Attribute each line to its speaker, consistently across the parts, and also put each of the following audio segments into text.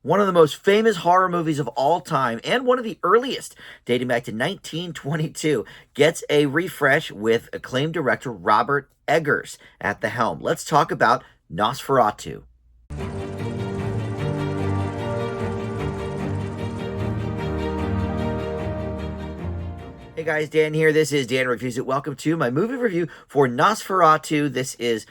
Speaker 1: One of the most famous horror movies of all time, and one of the earliest, dating back to 1922, gets a refresh with acclaimed director Robert Eggers at the helm. Let's talk about Nosferatu. Hey guys, Dan here. This is Dan Reviews It. Welcome to my movie review for Nosferatu. This is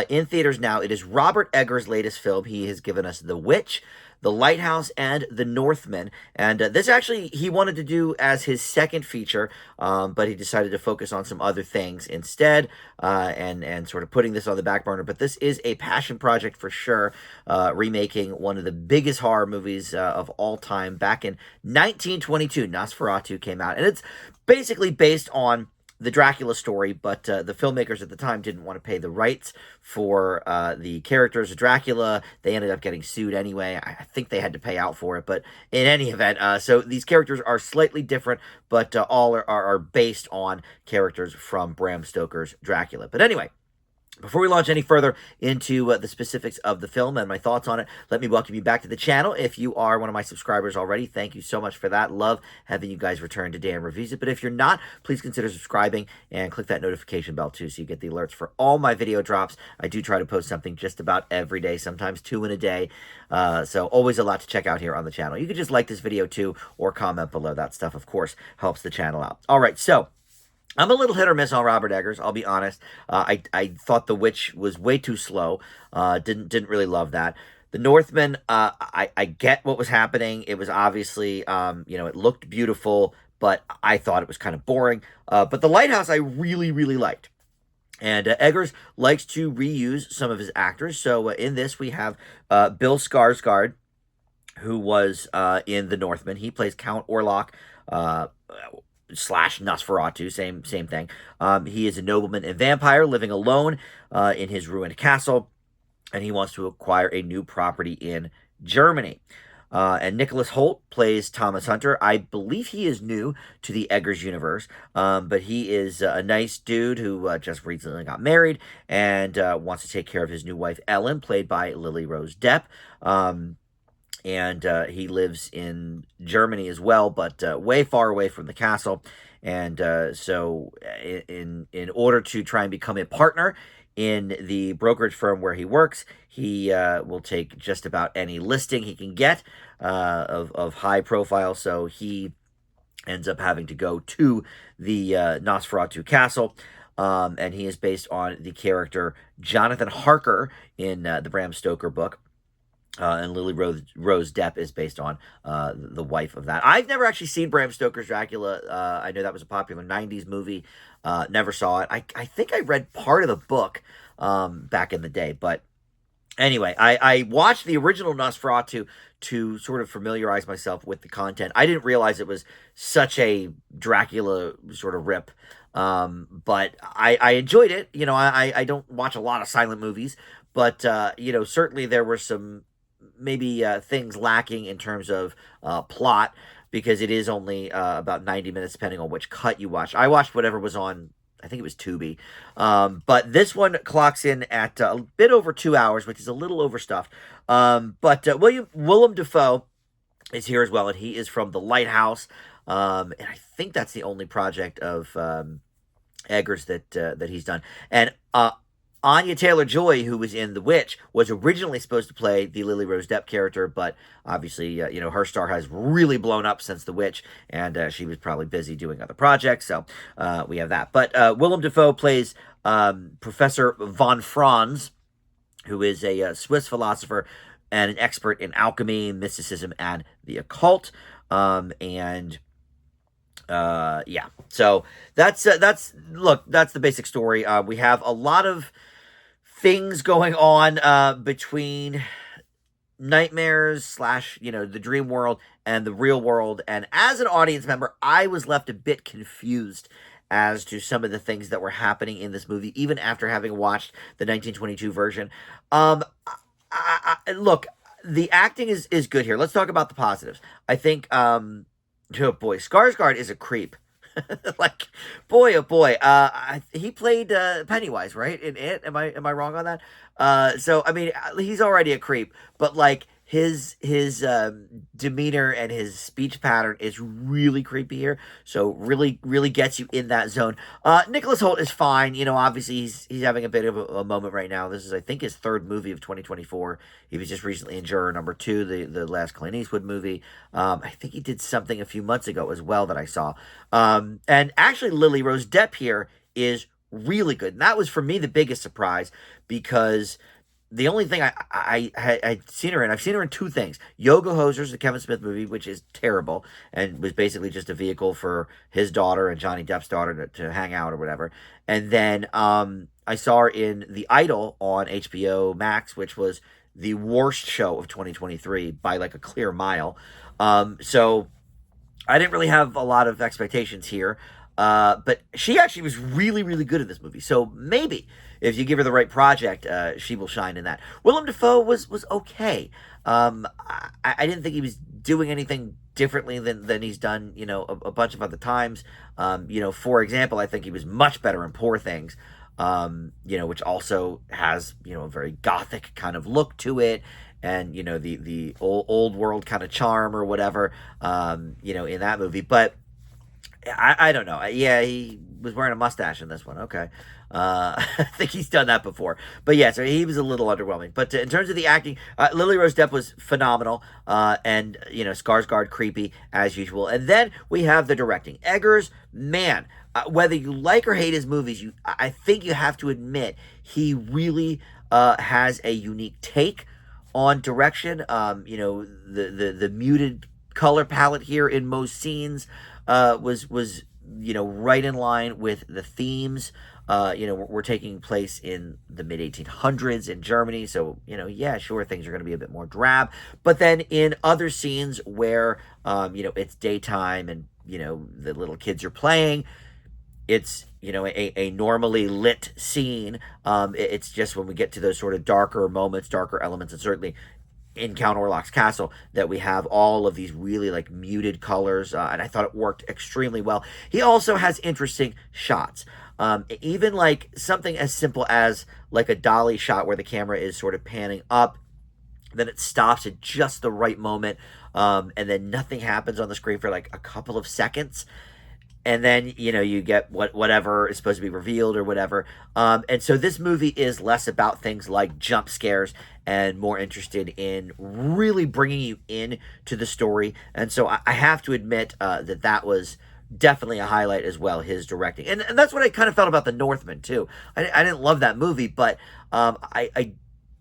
Speaker 1: in theaters now. It is Robert Eggers' latest film. He has given us The Witch, The Lighthouse, and The Northman. And this actually he wanted to do as his second feature, but he decided to focus on some other things instead, and sort of putting this on the back burner. But this is a passion project for sure, remaking one of the biggest horror movies of all time. Back in 1922, Nosferatu came out, and it's basically based on the Dracula story, but the filmmakers at the time didn't want to pay the rights for the characters of Dracula. They ended up getting sued anyway. I think they had to pay out for it, but in any event, so these characters are slightly different, but all are based on characters from Bram Stoker's Dracula. But anyway, before we launch any further into the specifics of the film and my thoughts on it, let me welcome you back to the channel. If you are one of my subscribers already, thank you so much for that. Love having you guys return to Dan Reviews It. But if you're not, please consider subscribing and click that notification bell too so you get the alerts for all my video drops. I do try to post something just about every day, sometimes two in a day. So always a lot to check out here on the channel. You can just like this video too or comment below. That stuff, of course, helps the channel out. All right, so I'm a little hit or miss on Robert Eggers, I'll be honest. I thought The Witch was way too slow. Didn't really love that. The Northman, I get what was happening. It was obviously, it looked beautiful, but I thought it was kind of boring. But The Lighthouse I really, really liked. And Eggers likes to reuse some of his actors. So in this we have Bill Skarsgård, who was in The Northman. He plays Count Orlok, slash Nosferatu, same thing. He is a nobleman and vampire living alone in his ruined castle, and he wants to acquire a new property in Germany. And Nicholas Hoult plays Thomas Hunter. I believe he is new to the Eggers universe, but he is a nice dude who just recently got married and wants to take care of his new wife, Ellen, played by Lily Rose Depp. And he lives in Germany as well, but way far away from the castle. And so in order to try and become a partner in the brokerage firm where he works, he will take just about any listing he can get of high profile. So he ends up having to go to the Nosferatu castle. And he is based on the character Jonathan Harker in the Bram Stoker book. And Lily Rose Depp is based on the wife of that. I've never actually seen Bram Stoker's Dracula. I know that was a popular 90s movie. Never saw it. I think I read part of the book back in the day. But anyway, I watched the original Nosferatu to sort of familiarize myself with the content. I didn't realize it was such a Dracula sort of rip. But I enjoyed it. I don't watch a lot of silent movies. But, certainly there were some maybe things lacking in terms of plot, because it is only about 90 minutes depending on which cut you watch. I watched whatever was on, I think it was Tubi. But this one clocks in at a bit over 2 hours, which is a little overstuffed. But Willem Dafoe is here as well, and he is from The Lighthouse. And I think that's the only project of Eggers that he's done. And Anya Taylor-Joy, who was in The Witch, was originally supposed to play the Lily Rose Depp character, but obviously, her star has really blown up since The Witch, and she was probably busy doing other projects, so we have that. But Willem Dafoe plays Professor von Franz, who is a Swiss philosopher and an expert in alchemy, mysticism, and the occult. Yeah, so that's the basic story. We have a lot of things going on between nightmares slash the dream world and the real world, and as an audience member I was left a bit confused as to some of the things that were happening in this movie, even after having watched the 1922 version. Look, the acting is good here. Let's talk about the positives. I think oh boy, Skarsgård is a creep. Like, boy, oh boy. He played Pennywise, right? In It. Am I wrong on that? So I mean, he's already a creep, but like his demeanor and his speech pattern is really creepy here. So really gets you in that zone. Nicholas Hoult is fine. Obviously he's having a bit of a moment right now. This is, I think, his third movie of 2024. He was just recently in Juror Number Two, the last Clint Eastwood movie. I think he did something a few months ago as well that I saw. And actually, Lily Rose Depp here is really good. And that was, for me, the biggest surprise, because the only thing I'd seen her in, I've seen her in two things. Yoga Hosers, the Kevin Smith movie, which is terrible and was basically just a vehicle for his daughter and Johnny Depp's daughter to hang out or whatever. And then I saw her in The Idol on HBO Max, which was the worst show of 2023 by like a clear mile. So I didn't really have a lot of expectations here. But she actually was really good in this movie. So maybe if you give her the right project, she will shine in that. Willem Dafoe was okay. I didn't think he was doing anything differently than he's done, a bunch of other times. For example, I think he was much better in Poor Things, which also has, a very gothic kind of look to it. And, the old world kind of charm or whatever, in that movie. But I don't know. Yeah, he was wearing a mustache in this one. Okay. I think he's done that before. But yeah, so he was a little underwhelming. But in terms of the acting, Lily Rose Depp was phenomenal. And, Skarsgård creepy as usual. And then we have the directing. Eggers, man, whether you like or hate his movies, I think you have to admit he really has a unique take on direction. The muted color palette here in most scenes was right in line with the themes. We're taking place in the mid 1800s in Germany, so yeah, sure, things are going to be a bit more drab. But then in other scenes where it's daytime and the little kids are playing, it's a normally lit scene. It's just when we get to those sort of darker moments, darker elements, and certainly in Count Orlok's castle, that we have all of these really like muted colors, and I thought it worked extremely well. He also has interesting shots, even like something as simple as like a dolly shot where the camera is sort of panning up, then it stops at just the right moment, and then nothing happens on the screen for like a couple of seconds. And then, you get whatever is supposed to be revealed or whatever. And so this movie is less about things like jump scares and more interested in really bringing you in to the story. And so I have to admit that was definitely a highlight as well, his directing. And that's what I kind of felt about The Northman, too. I didn't love that movie, but I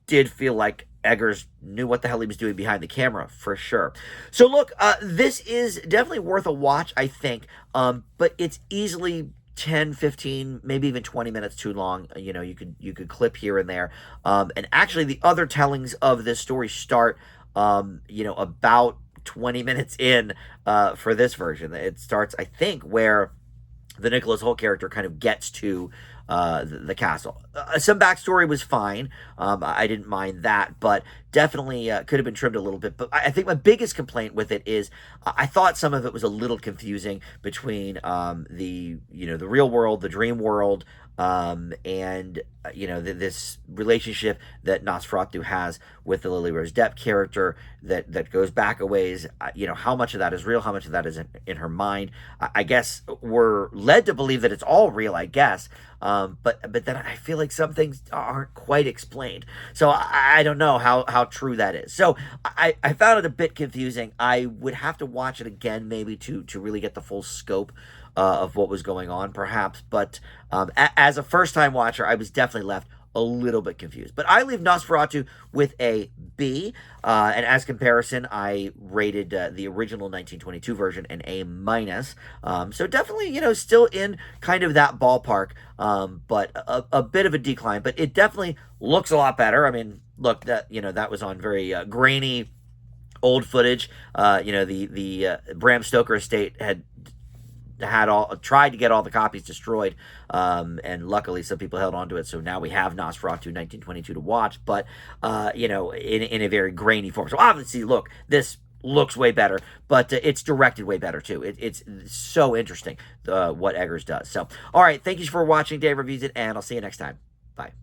Speaker 1: did feel like Eggers knew what the hell he was doing behind the camera, for sure. So look, this is definitely worth a watch, I think, but it's easily 10, 15, maybe even 20 minutes too long. You could clip here and there. And actually, the other tellings of this story start, about 20 minutes in for this version. It starts, I think, where the Nicholas Hoult character kind of gets to the castle. Some backstory was fine. I didn't mind that, but definitely could have been trimmed a little bit. But I think my biggest complaint with it is I thought some of it was a little confusing between the real world, the dream world, and this relationship that Nosferatu has with the Lily Rose Depp character that goes back a ways. How much of that is real, how much of that is in her mind. I guess we're led to believe that it's all real, I guess, but then I feel like some things aren't quite explained, so I don't know how true that is. So I found it a bit confusing. I would have to watch it again maybe to really get the full scope of what was going on, perhaps. But as a first-time watcher, I was definitely left a little bit confused. But I leave Nosferatu with a B. And as comparison, I rated the original 1922 version an A minus. So definitely, still in kind of that ballpark, but a bit of a decline. But it definitely looks a lot better. I mean, look, that was on very grainy old footage. The Bram Stoker estate had tried to get all the copies destroyed, and luckily some people held on to it, so now we have Nosferatu 1922 to watch, but in a very grainy form. So obviously, look, this looks way better, but it's directed way better too. It's so interesting what Eggers does. So all right, thank you for watching Dave Reviews It, and I'll see you next time. Bye.